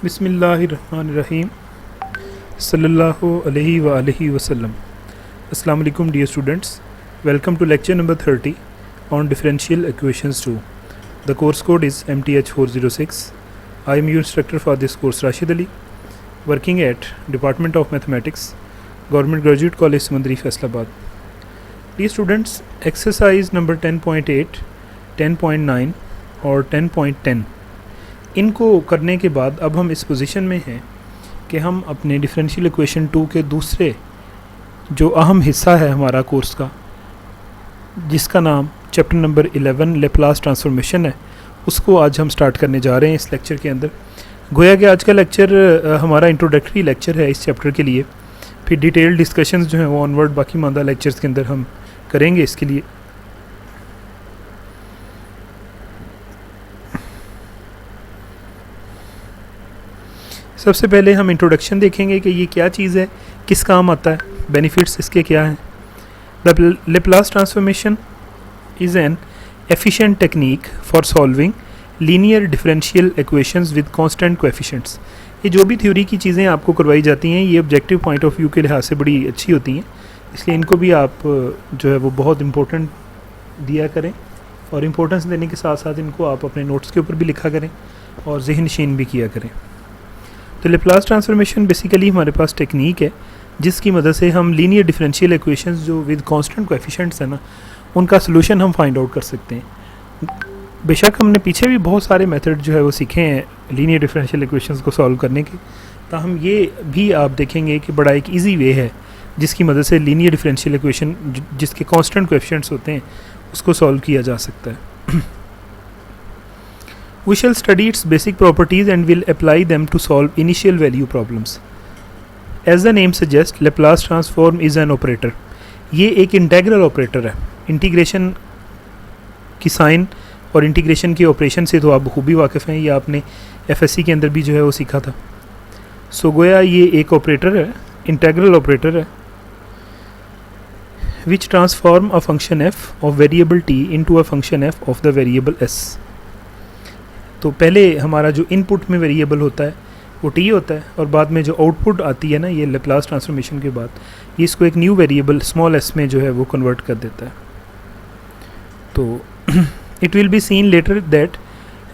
बिस्मिल्लाहिर्रहमानिर्रहीम सल्लल्लाहु अलैहि व आलिहि वसल्लम। अस्सलाम वालेकुम dear students, welcome to lecture number 30 on differential equations 2. The course code is MTH406. I am your instructor for this course, Rashid Ali, working at Department of Mathematics, Government Graduate College Samandari, Faisalabad. Dear students, exercise number 10.8, 10.9 और 10.10 इनको करने के बाद अब हम इस position में हैं कि हम अपने डिफरेंशियल इक्वेशन 2 के दूसरे जो अहम हिस्सा है हमारा कोर्स का, जिसका नाम चैप्टर नंबर 11 लेप्लास ट्रांसफॉर्मेशन है, उसको आज हम स्टार्ट करने जा रहे हैं इस लेक्चर के अंदर। गोया कि आज का लेक्चर हमारा इंट्रोडक्टरी लेक्चर है इस चैप्टर के लिए, फिर डिटेल डिस्कशंस जो हैं वो ऑनवर्ड बाकी मानदा लेक्चर्स के अंदर हम करेंगे इसके लिए। सबसे पहले हम इंट्रोडक्शन देखेंगे कि ये क्या चीज़ है, किस काम आता है, बेनिफिट्स इसके क्या हैं। The Laplace transformation is an efficient technique for solving linear differential equations with constant coefficients. ये जो भी थ्योरी की चीज़ें आपको करवाई जाती हैं ये ऑब्जेक्टिव पॉइंट ऑफ व्यू के लिहाज से बड़ी अच्छी होती हैं, इसलिए इनको भी आप जो है वो बहुत इम्पोर्टेंट दिया करें और इम्पोर्टेंस देने के साथ साथ इनको आप अपने नोट्स के ऊपर भी लिखा करें और ज़हन नशीन भी किया करें। तो लेप्लास ट्रांसफॉर्मेशन बेसिकली हमारे पास टेक्निक है जिसकी मदद से हम लीनियर डिफरेंशियल इक्वेशंस जो विद कांस्टेंट कोएफिशिएंट्स है ना, उनका सोल्यूशन हम फाइंड आउट कर सकते हैं। बेशक हमने पीछे भी बहुत सारे मेथड जो है वो सीखे हैं लीनियर डिफरेंशियल इक्वेशंस को सॉल्व करने के, ताहम ये भी आप देखेंगे कि बड़ा एक ईजी वे है जिसकी मदद से लीनियर डिफरेंशियल इक्वेशन जिसके कांस्टेंट कोएफिशिएंट्स होते हैं उसको सॉल्व किया जा सकता है। We shall study its basic properties and will apply them to solve initial value problems. As the name suggests, Laplace transform is an operator. ये एक इंटेग्रल ऑपरेटर है। इंटीग्रेशन की साइन और इंटीग्रेशन के ऑपरेशन से तो आप बखूबी वाकिफ़ हैं, ये आपने एफएससी के अंदर भी जो है वो सीखा था। सो गोया ये एक ऑपरेटर है, इंटेग्रल ऑपरेटर है, which transform a function f of variable t into a function f of the variable s. तो पहले हमारा जो इनपुट में वेरिएबल होता है वो टी होता है और बाद में जो आउटपुट आती है ना, ये लेप्लास ट्रांसफॉर्मेशन के बाद ये इसको एक न्यू वेरिएबल स्मॉल एस में जो है वो कन्वर्ट कर देता है। तो it will be seen later that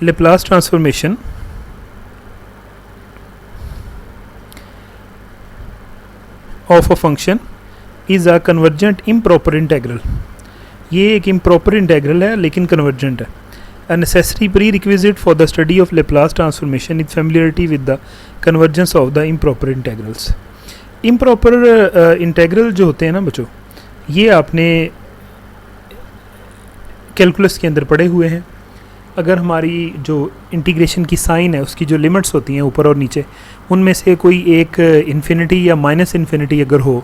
Laplace transformation of a function is a convergent improper integral. ये एक इम्प्रॉपर इंटेग्रल है लेकिन कन्वर्जेंट है। A necessary prerequisite for the study of Laplace transformation is familiarity with the convergence of the improper integrals. Improper integral जो होते हैं ना बच्चों, ये आपने कैलकुलस के अंदर पढ़े हुए हैं। अगर हमारी जो इंटीग्रेशन की साइन है उसकी जो लिमिट्स होती हैं ऊपर और नीचे, उनमें से कोई एक इन्फिनिटी या माइनस इन्फिनिटी अगर हो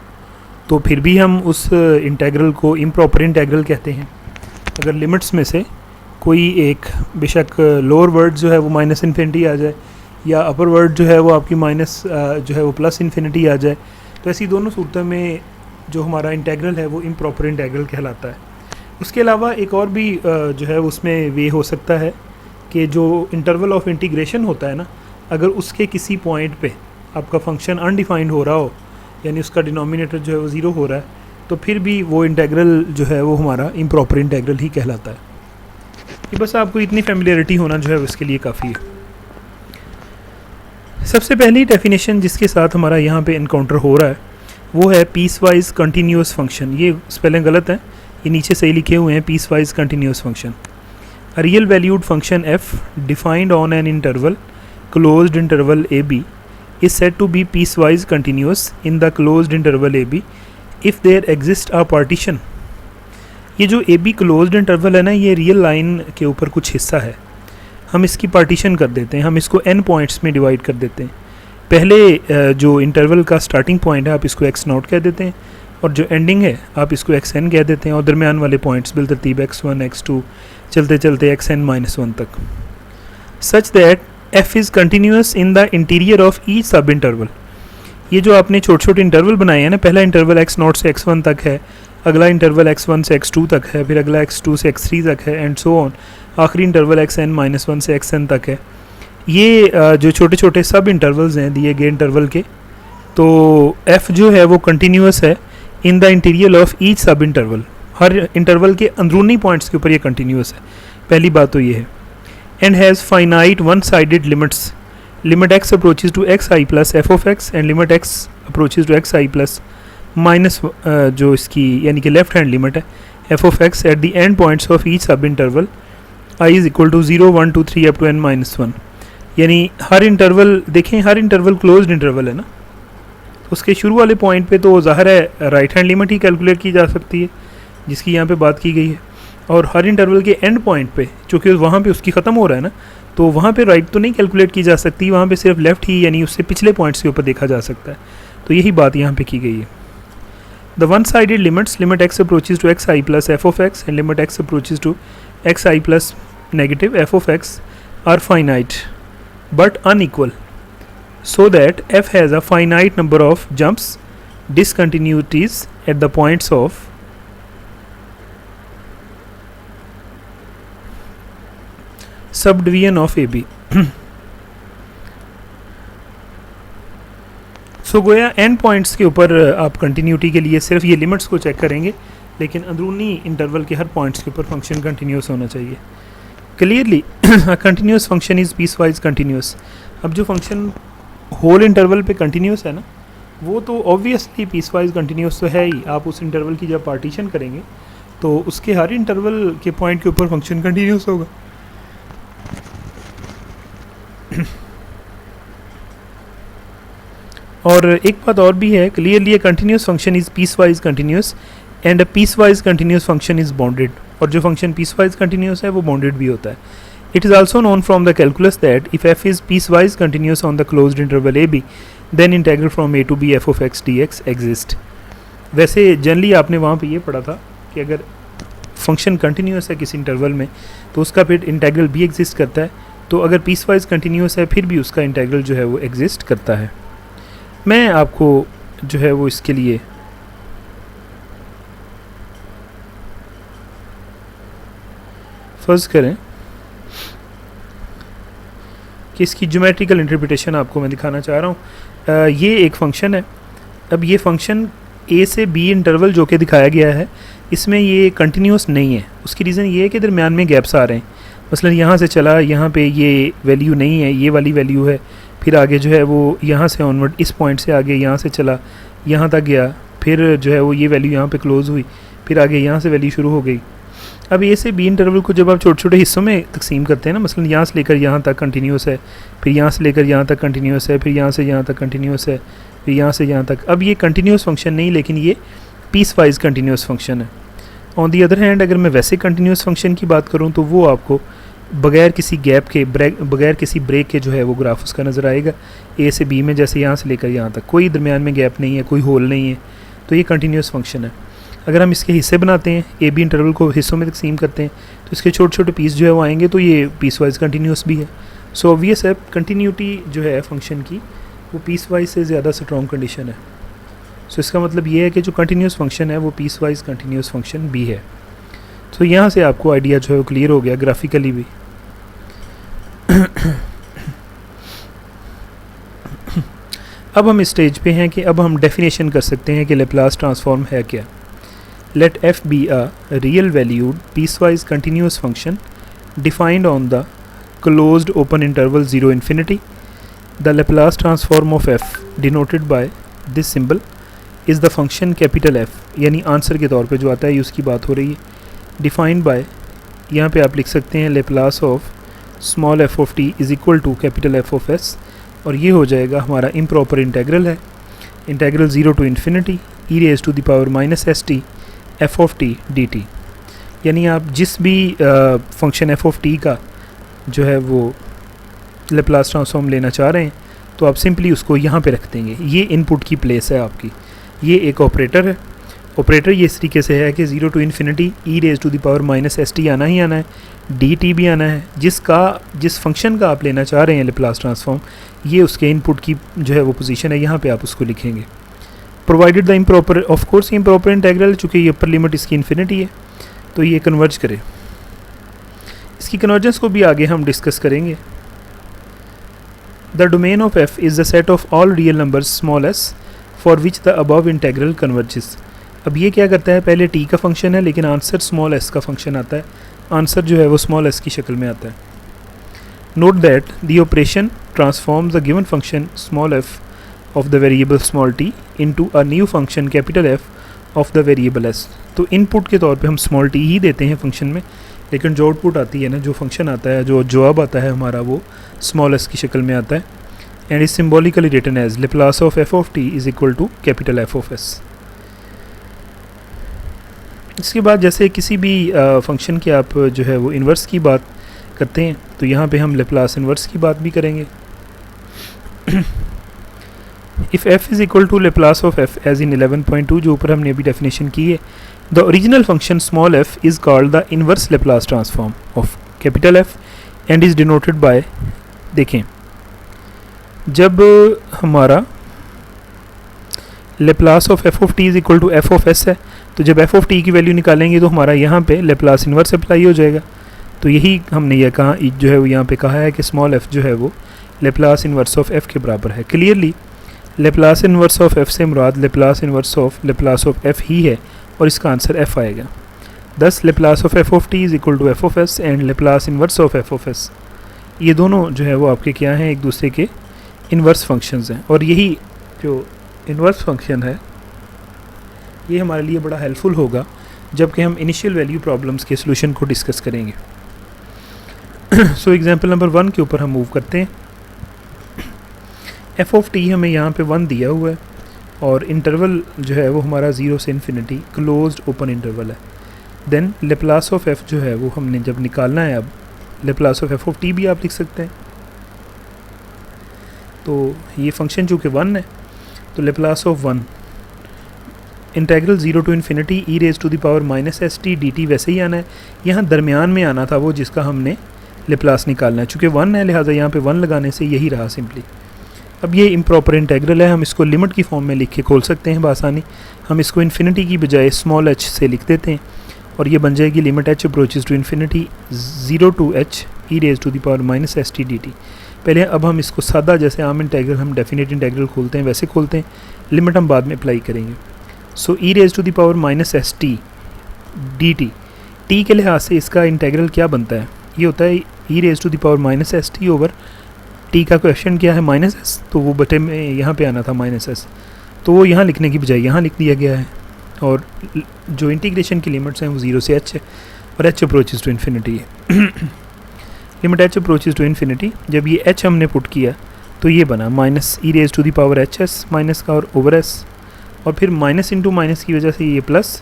तो फिर भी हम उस इंटेग्रल को इम्प्रॉपर इंटेग्रल कहते हैं। अगर लिमिट्स में से कोई एक बेशक लोअर वर्ड जो है वो माइनस इन्फिनिटी आ जाए या अपर वर्ड जो है वो आपकी माइनस जो है वो प्लस इन्फिनिटी आ जाए, तो ऐसी दोनों सूरतों में जो हमारा इंटेग्रल है वो इम्प्रॉपर इंटेग्रल कहलाता है। उसके अलावा एक और भी जो है उसमें वे हो सकता है कि जो इंटरवल ऑफ इंटीग्रेशन होता है ना, अगर उसके किसी पॉइंट पे आपका फंक्शन अनडिफाइंड हो रहा हो, यानी उसका डिनोमिनेटर जो है वो ज़ीरो हो रहा है, तो फिर भी वो इंटेग्रल जो है वो हमारा इम्प्रॉपर इंटेग्रल ही कहलाता है। कि बस आपको इतनी फेमिलियरिटी होना जो है उसके लिए काफ़ी है। सबसे पहली डेफिनेशन जिसके साथ हमारा यहाँ पे इनकाउंटर हो रहा है वो है पीस वाइज कंटिन्यूस फंक्शन। ये स्पेलिंग गलत है, ये नीचे सही लिखे हुए हैं, piecewise continuous function. A real valued function F defined on an interval closed interval A B is said to be piecewise continuous in the closed interval A B if there exist a partition. ये जो A be closed interval है ना, ये real line के ऊपर कुछ हिस्सा है, हम इसकी पार्टीशन कर देते हैं, हम इसको n पॉइंट्स में डिवाइड कर देते हैं। पहले जो इंटरवल का स्टार्टिंग पॉइंट है आप इसको x नॉट कह देते हैं और जो एंडिंग है आप इसको xn कह देते हैं और दरमियान वाले पॉइंट्स बिलतरतीब x1 x2 चलते चलते xn-1 तक, such that f is continuous in the interior of each sub interval. ये जो आपने छोटे छोटे इंटरवल बनाए हैं ना, पहला इंटरवल x नॉट से x1 तक है, अगला इंटरवल x1 से x2 तक है, फिर अगला x2 से x3 तक है एंड सो ऑन, आखिरी इंटरवल xn-1 से xn तक है। ये जो छोटे छोटे सब इंटरवल्स हैं दिए गए इंटरवल के, तो f जो है वो कंटिन्यूस है in the interior of each sub interval, her interval के अंदरूनी पॉइंट्स के ऊपर ये कंटिन्यूस है। पहली बात तो ये है। And has finite one sided limits, limit x approaches to X I plus F of X and limit x approaches to X I plus minus जो इसकी यानी कि लेफ्ट हैंड लिमिट है F of X at the end points of each sub interval I is equal to 0 1 2 3 up to n-1। यानी हर interval देखें, हर interval closed interval है ना, उसके शुरू वाले पॉइंट पे तो ज़ाहिर है राइट हैंड लिमिट ही कैलकुलेट की जा सकती है जिसकी यहाँ पे बात की गई है, और हर इंटरवल के एंड पॉइंट पे चूँकि वहाँ पे उसकी ख़त्म हो रहा है ना, तो वहाँ पे राइट तो नहीं कैलकुलेट की जा सकती, वहाँ पे सिर्फ लेफ़्ट ही यानी उससे पिछले पॉइंट्स के ऊपर देखा जा सकता है। तो यही बात यहाँ पे की गई है। The one sided limits limit x approaches to X I plus F of X and limit x approaches to X I plus negative F of X are finite but unequal, so that f has a finite number of jumps, discontinuities at the points of subdivision of AB। सो गोया and points के ऊपर आप continuity के लिए सिर्फ ये limits को check करेंगे, लेकिन अंदरूनी इंटरवल के हर पॉइंट्स के ऊपर फंक्शन कंटिन्यूस होना चाहिए। Clearly continuous function is piece wise continuous. अब जो फंक्शन होल इंटरवल पे कंटिन्यूस है ना, वो तो ऑब्वियसली पीस वाइज कंटिन्यूस तो है ही। आप उस इंटरवल की जब पार्टीशन करेंगे तो उसके हर इंटरवल के पॉइंट के ऊपर फंक्शन कंटिन्यूस होगा। और एक बात और भी है, clearly a continuous function is piecewise continuous and a piecewise continuous function is bounded। और जो फंक्शन piecewise continuous है वो bounded भी होता है। It is also known from the calculus that if f is piecewise continuous on the closed interval ab, then integral from a to b f of x dx exist। वैसे generally आपने वहाँ पे ये पढ़ा था कि अगर फंक्शन कंटिन्यूस है किसी इंटरवल में तो उसका फिर इंटेग्रल भी एग्जिस्ट करता है, तो अगर पीसवाइज कंटिन्यूस है फिर भी उसका इंटेग्रल जो है वो एग्जिस्ट करता है। मैं आपको जो है वो इसके लिए फर्ज करें कि इसकी ज्योमेट्रिकल इंटरप्रिटेशन आपको मैं दिखाना चाह रहा हूँ। ये एक फंक्शन है। अब ये फंक्शन ए से बी इंटरवल जो कि दिखाया गया है इसमें ये कंटिन्यूस नहीं है। उसकी रीज़न ये है कि दरमियान में गैप्स आ रहे हैं। मसलन यहाँ से चला, यहाँ पे ये वैल्यू नहीं है, ये वाली वैल्यू है, फिर आगे जो है वो यहाँ से ऑनवर्ड इस पॉइंट से आगे यहाँ से चला, यहाँ तक गया, फिर जो है वो ये वैल्यू यहाँ पे क्लोज़ हुई, फिर आगे यहाँ से वैल्यू शुरू हो गई। अब ए से बी इंटरवल को जब आप छोटे छोटे हिस्सों में तकसीम करते हैं ना, मसलन यहाँ से लेकर यहाँ तक कंटिन्यूस है, फिर यहाँ से लेकर यहाँ तक कंटिन्यूस है, फिर यहाँ से यहाँ तक कंटिन्यूस है, फिर यहाँ से यहाँ तक। अब ये कंटिन्यूस फंक्शन नहीं, लेकिन ये पीस वाइज कंटिन्यूस फंक्शन है। ऑन दी अदर हैंड अगर मैं वैसे कंटिन्यूस फंक्शन की बात करूँ तो वो आपको बगैर किसी गैप के बगैर किसी ब्रेक के जो है वो ग्राफ उसका नज़र आएगा ए से बी में, जैसे यहाँ से लेकर यहाँ तक कोई दरमियान में गैप नहीं है, कोई होल नहीं है, तो ये कंटिन्यूस फंक्शन है। अगर हम इसके हिस्से बनाते हैं, ए बी इंटरवल को हिस्सों में तकसीम करते हैं, तो इसके छोटे छोटे पीस जो है वो आएंगे, तो ये पीस वाइज कंटिन्यूस भी है। सो ऑब्वियस है कंटिन्यूटी जो है फंक्शन की वो पीस वाइज से ज़्यादा स्ट्रॉन्ग कंडीशन है। सो इसका मतलब ये है कि जो कंटिन्यूस फंक्शन है वो पीस वाइज कंटिन्यूस फंक्शन भी है। तो यहाँ से आपको आइडिया जो है वो क्लियर हो गया ग्राफिकली भी। अब हम इस स्टेज पे हैं कि अब हम डेफिनेशन कर सकते हैं कि लेप्लास ट्रांसफॉर्म है क्या। Let F be a real valued piecewise continuous function defined on the closed open interval 0 infinity। The Laplace transform of F denoted by this symbol is the function capital F, यानी answer के तौर पे जो आता है ये उसकी बात हो रही है। डिफाइंड बाय, यहाँ पे आप लिख सकते हैं Laplace of small F of T is equal to capital F of S, और ये हो जाएगा हमारा इम्प्रॉपर इंटेग्रल है, integral 0 to infinity e raised to the power minus st f of t dt। यानी आप जिस भी फंक्शन f of t का जो है वो लेप्लास ट्रांसफॉर्म लेना चाह रहे हैं तो आप सिंपली उसको यहाँ पे रख देंगे। ये इनपुट की प्लेस है आपकी, ये एक ऑपरेटर है। ऑपरेटर ये इस तरीके से है कि 0 to infinity e raised to the power minus st आना ही आना है, dt भी आना है। जिस फंक्शन का आप लेना चाह रहे हैं लेप्लास ट्रांसफॉर्म, ये उसके इनपुट की जो है वो पोजीशन है, यहाँ पे आप उसको लिखेंगे। Provided the improper, of course improper integral, चूँकि ये अपर लिमिट इसकी इन्फिनिटी है तो ये कन्वर्ज करे। इसकी कन्वर्जेंस को भी आगे हम डिस्कस करेंगे। The domain of F is the set of all real numbers small S for which the above integral converges. अब ये क्या करता है, पहले टी का फंक्शन है लेकिन आंसर स्मॉल एस का फंक्शन आता है, आंसर जो है वो स्मॉल एस की शक्ल में आता है। Note that the operation transforms the given function small F of the variable small T into a new function capital F of the variable S. तो इनपुट के तौर पे हम स्मॉल टी ही देते हैं फंक्शन में, लेकिन जो आउटपुट आती है ना, जो फंक्शन आता है, जो जवाब आता है हमारा, वो स्मॉल एस की शक्ल में आता है। And is symbolically written as Laplace of f of t is equal to capital F of s. इसके बाद जैसे किसी भी फंक्शन की आप जो है वो इन्वर्स की बात करते हैं, तो यहाँ पे हम लेप्लास इन्वर्स की बात भी करेंगे। If f is equal to Laplace of f as in 11.2, जो ऊपर हमने अभी डेफिनेशन की है, the original function small f is called the inverse Laplace transform of capital F and is denoted by, देखें जब हमारा Laplace of f of t is equal to f of s है, तो जब f ऑफ t की value निकालेंगे तो हमारा यहाँ पे लेप्लास इन्वर्स अप्लाई हो जाएगा। तो यही हमने यह कहा, जो है वो यहाँ पे कहा है कि स्मॉल f जो है वो लेप्लास इन्वर्स ऑफ f के बराबर है। Clearly Laplace inverse of f से मुराद Laplace inverse of Laplace of f ही है और इसका आंसर f आएगा। Thus Laplace of f of t is equal to f of s and Laplace inverse of f of s, ये दोनों जो है वो आपके क्या हैं, एक दूसरे के इन्वर्स फंक्शंस हैं। और यही जो इन्वर्स फंक्शन है ये हमारे लिए बड़ा हेल्पफुल होगा जबकि हम इनिशियल वैल्यू प्रॉब्लम्स के सोल्यूशन को डिस्कस करेंगे। सो एग्जांपल नंबर 1 के ऊपर हम मूव करते हैं। एफ ऑफ टी हमें यहाँ पे 1 दिया हुआ है और इंटरवल जो है वो हमारा 0 से इन्फिनिटी क्लोज्ड ओपन इंटरवल है। देन लेप्लास ऑफ एफ जो है वो हमने जब निकालना है, अब Laplace of f of T भी आप लिख सकते हैं। तो ये फंक्शन चूँकि 1 है तो Laplace of 1 integral 0 to infinity e raise to the power minus s t d t वैसे ही आना है, यहाँ दरमियान में आना था वो जिसका हमने लेप्लास निकालना है। चूँकि 1 है लिहाजा यहाँ पे 1 लगाने से यही रहा सिंपली। अब ये इम्प्रॉपर इंटेग्रल है, हम इसको लिमिट की फॉर्म में लिख के खोल सकते हैं बआसानी। हम इसको इन्फिनिटी की बजाय स्मॉल एच से लिख देते हैं और ये बन जाएगी limit h approaches to infinity 0 to h e raise to the power minus s t d t. पहले अब हम इसको सादा जैसे आम इंटेग्रल हम डेफिनेट इंटेग्रल खोलते हैं वैसे खोलते हैं, लिमिट हम बाद में अप्लाई करेंगे। So e raise to the power minus s t d t, t के लिहाज से इसका इंटेग्रल क्या बनता है, ये होता है e raise to the power minus s t over t का क्वेश्चन क्या है माइनस एस, तो वो बटे में यहाँ पे आना था माइनस एस, तो वो यहाँ लिखने की बजाय यहाँ लिख दिया गया है। और जो इंटीग्रेशन की लिमिट्स हैं वो 0 से h है और h अप्रोचेज टू इन्फिनिटी है। Limit h approaches to infinity, जब ये h हमने पुट किया तो ये बना minus e raise to the power h s minus का और ओवर एस, और फिर माइनस इंटू माइनस की वजह से ये प्लस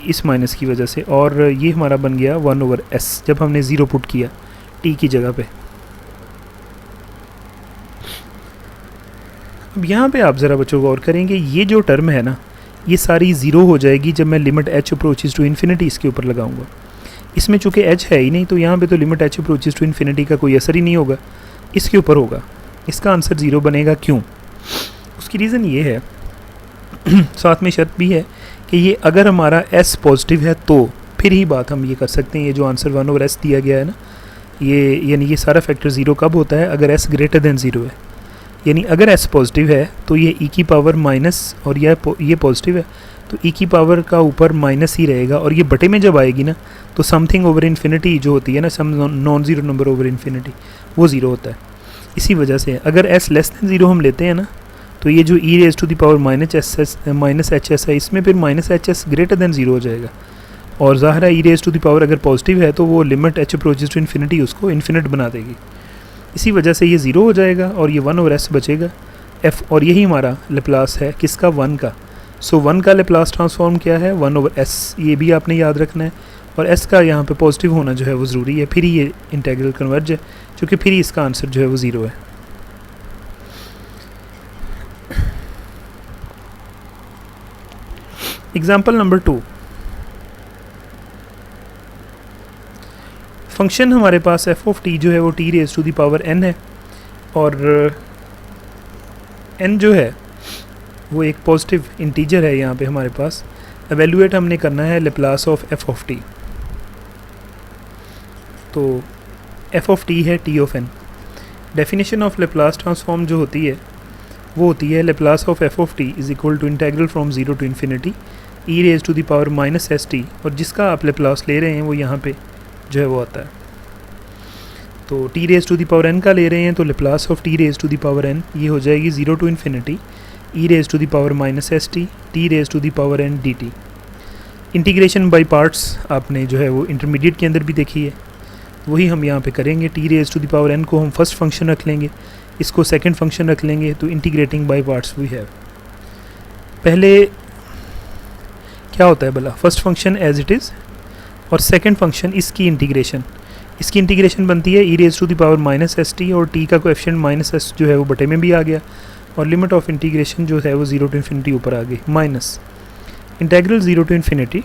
इस माइनस की वजह से, और ये हमारा बन गया 1 ओवर एस जब हमने 0 पुट किया टी की जगह पे। अब यहाँ पे आप ज़रा बच्चों गौर करेंगे, ये जो टर्म है ना ये सारी 0 हो जाएगी जब मैं limit h approaches to infinity इसके ऊपर लगाऊंगा। इसमें चूँकि h है ही नहीं तो यहाँ पे तो limit h approaches to infinity का कोई असर ही नहीं होगा, इसके ऊपर होगा। इसका आंसर 0 बनेगा, क्यों? उसकी रीज़न ये है, साथ में शर्त भी है कि ये अगर हमारा s पॉजिटिव है तो फिर ही बात हम ये कर सकते हैं। ये जो आंसर 1 ओवर s दिया गया है ना, ये यानी ये सारा फैक्टर 0 कब होता है, अगर s ग्रेटर देन 0 है। यानी अगर s पॉजिटिव है तो ये e की पावर माइनस, और ये पॉजिटिव है तो e की पावर का ऊपर माइनस ही रहेगा, और ये बटे में जब आएगी ना तो समथिंग ओवर इन्फिनिटी जो होती है ना, some non zero number over infinity, वो 0 होता है। इसी वजह से अगर s लेस दैन 0 हम लेते हैं ना तो ये जो e raise to the power minus h s है, इसमें फिर minus h s greater than 0 हो जाएगा। और ज़ाहिर है e raise to the power अगर पॉजिटिव है तो वो limit h approaches to infinity उसको इन्फिनिट बना देगी। इसी वजह से ये 0 हो जाएगा और ये 1 ओवर s बचेगा f, और यही हमारा लेप्लास है किसका, 1 का। सो 1 का लेप्लास ट्रांसफॉर्म क्या है, 1 ओवर s, ये भी आपने याद रखना है। और s का यहाँ पे पॉजिटिव होना जो है वो ज़रूरी है, फिर ही ये इंटेग्रल कन्वर्ज है, क्योंकि फिर ही इसका आंसर जो है वो 0 है। एग्जाम्पल नंबर 2, फंक्शन हमारे पास एफ ऑफ टी जो है वो t raise to the power n है, और n जो है वो एक पॉजिटिव इंटीजर है। यहाँ पे हमारे पास एवेल्यूएट हमने करना है Laplace of f of t. तो एफ ऑफ टी है t of n, definition of Laplace transform जो होती है वो होती है Laplace of f of T is equal to integral from zero to infinity e raise to the power minus s t, और जिसका आप लेप्लास ले रहे हैं वो यहाँ पे जो है वो आता है। तो t raise to the power n का ले रहे हैं तो Laplace of t raise to the power n ये हो जाएगी zero to infinity e raise to the power minus s t raise to the power n d t. Integration by parts आपने जो है वो इंटरमीडिएट के अंदर भी देखी है, वही हम यहाँ पे करेंगे। T raise to the power n को हम फर्स्ट फंक्शन रख लेंगे, इसको सेकंड फंक्शन रख लेंगे, तो integrating by parts we have. पहले क्या होता है भला, first function as it is और सेकंड फंक्शन इसकी इंटीग्रेशन बनती है e raise to the power minus s t, और टी का कोएफिशिएंट माइनस एस जो है वो बटे में भी आ गया, और लिमिट ऑफ इंटीग्रेशन जो है वो ज़ीरो टू इन्फिनिटी ऊपर आ गई minus integral zero to infinity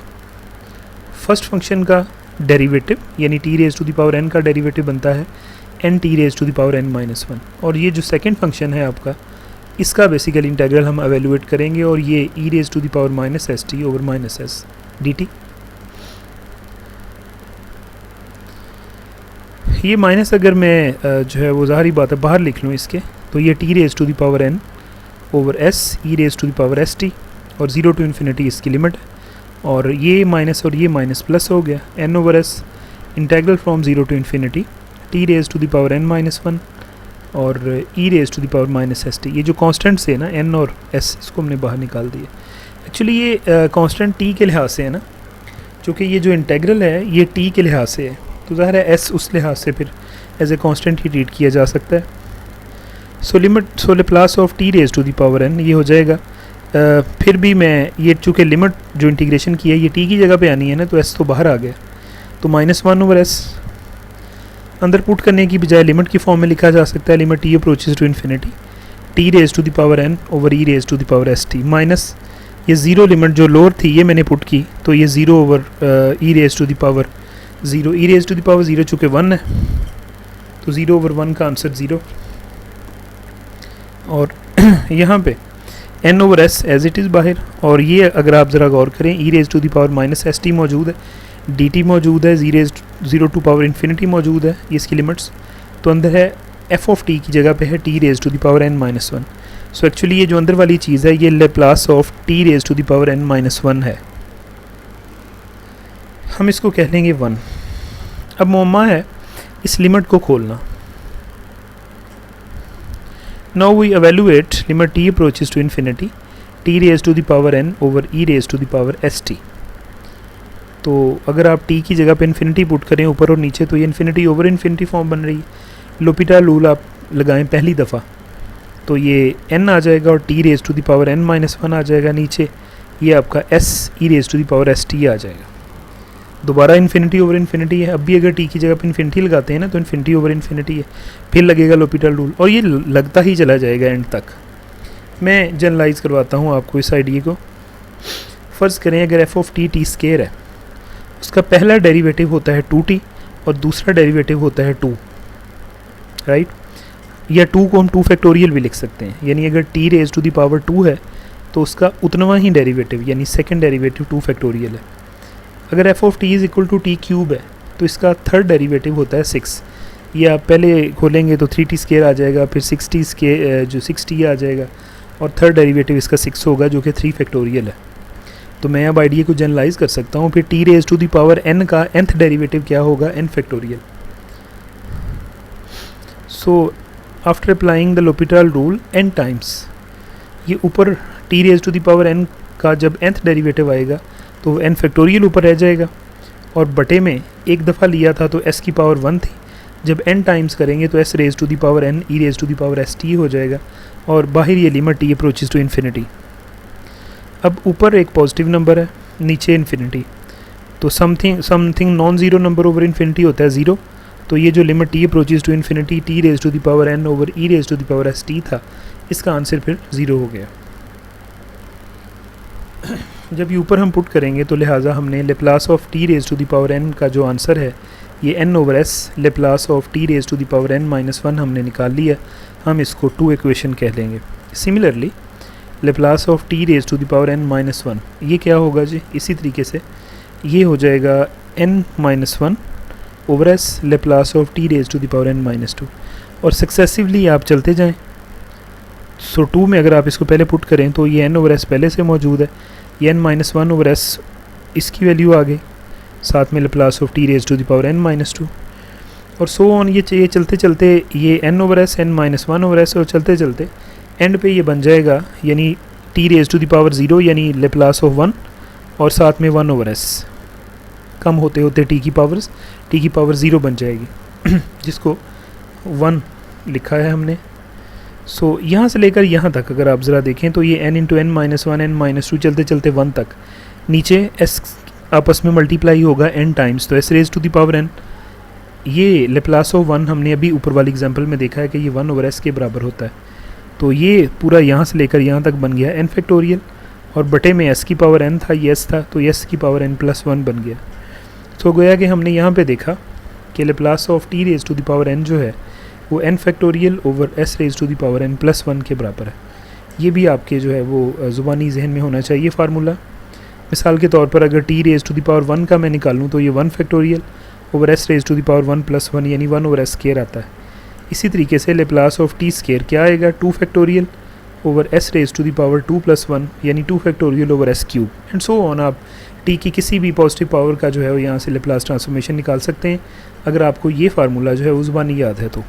first function का डेरिवेटिव यानी t raise to the power n का डेरिवेटिव बनता है n t raise to the power n minus one, और ये जो सेकंड फंक्शन है आपका इसका बेसिकल इंटेग्रल हम एवेलुएट करेंगे, और ये e raise to the power minus s t over minus s d t. ये माइनस अगर मैं जो है वो ज़ाहरी बात है बाहर लिख लूँ इसके, तो ये t raise to the power n over s e raise to the power s t, और ज़ीरो टू इन्फिनिटी इसकी लिमिट है, और ये माइनस और ये माइनस प्लस हो गया n over s integral from zero to infinity t raise to the power n minus one और e raise to the power minus s t. ये जो कॉन्स्टेंट्स है ना एन और एस, इसको हमने बाहर निकाल दिया। एक्चुअली ये कॉन्स्टेंट टी के लिहाज से है ना, चूँकि ये जो इंटेग्रल है ये टी के लिहाज से है, तो ज़ाहिर है एस उस लिहाज से फिर एज ए कॉन्स्टेंट ही ट्रीट किया जा सकता है। So Laplace of t raise to the power n ये हो जाएगा। फिर भी मैं ये चूँकि लिमिट जो इंटीग्रेशन की है ये टी की जगह पे आनी है ना, तो एस तो बाहर आ गया, तो माइनस वन ओवर एस अंदर पुट करने की बजाय लिमिट की फॉर्म में लिखा जा सकता है, limit t approaches to infinity t raise to the power n over e raise to the power s t minus ये ज़ीरो लिमिट जो लोअर थी ये मैंने पुट की, तो ये zero over e raise to the power zero, e raise to the power zero चूँकि one है तो ज़ीरो ओवर वन का आंसर ज़ीरो, और यहाँ पे n over s as it is बाहर, और ये अगर आप ज़रा गौर करें e raise to the power minus s t मौजूद है, डी टी मौजूद है, ज़ीरो टू पावर इन्फिनिटी मौजूद है, ये इसकी लिमिट्स, तो अंदर है एफ ऑफ टी की जगह पे है t raise to the power n minus one. So actually ये जो अंदर वाली चीज़ है ये Laplace of t raise to the power n minus one है, हम इसको कह लेंगे वन। अब मुअम्मा है इस लिमिट को खोलना। Now we evaluate limit t approaches to infinity t raised to the power n over e raised to the power st। तो अगर आप t की जगह पे इन्फिनिटी पुट करें ऊपर और नीचे, तो ये इन्फिनिटी ओवर इन्फिनिटी फॉर्म बन रही है। लोपिटाल रूल आप लगाएं पहली दफ़ा तो ये n आ जाएगा और t raise to the power n minus one आ जाएगा नीचे, ये आपका s e raise to the power st आ जाएगा। दोबारा इन्फिनिटी ओवर इन्फिनिटी है, अब भी अगर टी की जगह पर इन्फिनिटी लगाते हैं ना तो इन्फिनिटी ओवर इन्फिनिटी है, फिर लगेगा लोपिटल रूल, और ये लगता ही चला जाएगा एंड तक। मैं जनरलाइज़ करवाता हूँ आपको इस आइडिया को। फ़र्ज़ करें अगर f of T T square है, उसका पहला डेरिवेटिव होता है 2t और दूसरा डेरिवेटिव होता है 2, राइट, या 2 को हम 2 फैक्टोरियल भी लिख सकते हैं, यानी अगर t raise to the power 2 है तो उसका उतना ही डेरिवेटिव यानी सेकेंड डेरिवेटिव 2 फैक्टोरियल है। अगर f of T is equal to t cube है तो इसका थर्ड डेरिवेटिव होता है 6, ये आप पहले खोलेंगे तो 3t स्केयर आ जाएगा, फिर 6t स्केयर जो 6t आ जाएगा, और थर्ड डेरिवेटिव इसका 6 होगा जो कि 3 फैक्टोरियल है। तो मैं अब आइडिया को जनरलाइज कर सकता हूँ, फिर t raise to the power n का nth डेरिवेटिव क्या होगा, n factorial. So after applying the L'Hopital rule n times, ये ऊपर t raise to the power n का जब nth डेरिवेटिव आएगा तो n फैक्टोरियल ऊपर रह जाएगा, और बटे में एक दफ़ा लिया था तो s की पावर 1 थी, जब n टाइम्स करेंगे तो s raise to the power n e raise to the power s t हो जाएगा, और बाहर ये limit t approaches to infinity. अब ऊपर एक पॉजिटिव नंबर है, नीचे इन्फिनिटी, तो something non zero number over infinity होता है ज़ीरो, तो ये जो limit t approaches to infinity t raise to the power n over e raise to the power s t था, इसका आंसर फिर ज़ीरो हो गया। जब ये ऊपर हम पुट करेंगे तो लिहाजा हमने Laplace of t raise to the power n का जो आंसर है ये n over s Laplace of t raise to the power n minus one हमने निकाल लिया, हम इसको 2 इक्वेशन कह लेंगे। Similarly Laplace of t raise to the power n minus one ये क्या होगा जी, इसी तरीके से ये हो जाएगा n minus one over s Laplace of t raise to the power n minus two. और सक्सेसिवली आप चलते जाएं। सो 2 में अगर आप इसको पहले पुट करें तो ये n ओवर s पहले से मौजूद है, ये n-1 ओवर s इसकी वैल्यू आ गई, साथ में Laplace of t raise to the power n-2 और सो ऑन। ये चलते चलते ये n over s n-1 over s और चलते चलते एंड पे ये बन जाएगा यानी t raise to the power 0 यानी लैप्लास ऑफ 1 और साथ में 1 ओवर s कम होते होते t की पावर 0 बन जाएगी जिसको 1 लिखा है हमने। सो यहाँ से लेकर यहाँ तक अगर आप ज़रा देखें तो ये n इंटू n-1 n-2 चलते चलते 1 तक, नीचे s आपस में मल्टीप्लाई होगा n टाइम्स, तो s raise to the power n। ये लैप्लास ऑफ 1 हमने अभी ऊपर वाली एग्जांपल में देखा है कि ये 1 ओवर s के बराबर होता है। तो ये पूरा यहाँ से लेकर यहाँ तक बन गया n फैक्टोरियल और बटे में s की पावर n था, ये s था तो s की पावर n+1 बन गया। तो गोया कि हमने यहाँ पे देखा कि Laplace of t raise to the power n जो है वो n factorial over s raise to the power n+1 के बराबर है। ये भी आपके जो है वो ज़ुबानी जहन में होना चाहिए फार्मूला। मिसाल के तौर पर अगर t raise to the power 1 का मैं निकालूँ तो ये 1 factorial over s raise to the power 1+1 यानी 1 ओवर s स्क्वायर आता है। इसी तरीके से लैप्लास ऑफ t स्क्वायर क्या आएगा, 2 factorial over s raise to the power 2+1 यानी 2 factorial over s cube and so on. आप t की किसी भी पॉजिटिव पावर का जो है वो यहाँ से लैप्लास ट्रांसफॉर्मेशन निकाल सकते हैं अगर आपको ये फार्मूला जो है वो ज़ुबानी याद है तो।